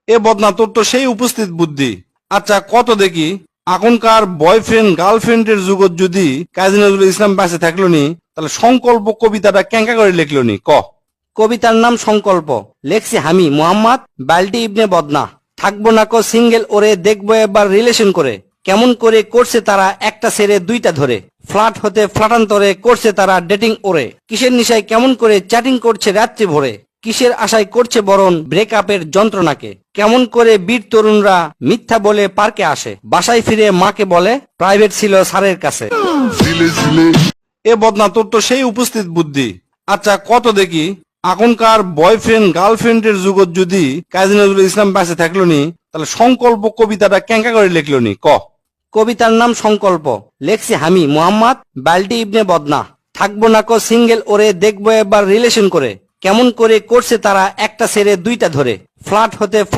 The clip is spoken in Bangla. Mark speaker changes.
Speaker 1: এ বদনা, তোর তো সেই উপস্থিত বুদ্ধি। আচ্ছা কত দেখি, এখনকার বয়ফ্রেন্ড গার্লফ্রেন্ডের যুগত যদি কাজী নজরুল ইসলাম বেঁচে থাকলো নি, তাহলে সংকল্প কবিতাটা কেঙ্কা করে লিখলো নি ক।
Speaker 2: কবিতার নাম সংকল্প, লেখছি আমি মোহাম্মদ বাল্টি ইবনে বদনা। থাকবো না কো সিঙ্গেল ওরে, দেখবো এবার রিলেশন করে। কেমন করে করছে তারা একটা ছেড়ে দুইটা ধরে, ফ্ল্যাট হতে ফ্ল্যাটান্তরে করছে তারা ডেটিং ওরে। কিসের নিশায় কেমন করে চ্যাটিং করছে রাত্রি ভোরে, কিসের আশায় করছে বরণ ব্রেকআপের যন্ত্রণাকে। কেমন করে বীর তরুণরা মিথ্যা বলে পার্কে আসে, বাসায় ফিরে মাকে বলে প্রাইভেট ছিল স্যারের কাছে।
Speaker 1: এ বদনা, তোর তো সেই উপস্থিত বুদ্ধি। আচ্ছা কত দেখি, এখনকার বয়ফ্রেন্ড গার্লফ্রেন্ডের যুগত যদি কাজী নজরুল ইসলাম বেঁচে থাকলো নি, তাহলে সংকল্প কবিতাটা কেঙ্কা করে লিখলো নি ক।
Speaker 2: কবিতার নাম সংকল্প, লেখছি আমি মোহাম্মদ বাল্টি ইবনে বদনা। থাকবো না কো সিঙ্গেল ওরে, দেখবো এবার রিলেশন করে। কেমন করে করছে তারা একটা ছেড়ে দুইটা ধরে, ফ্ল্যাট হতে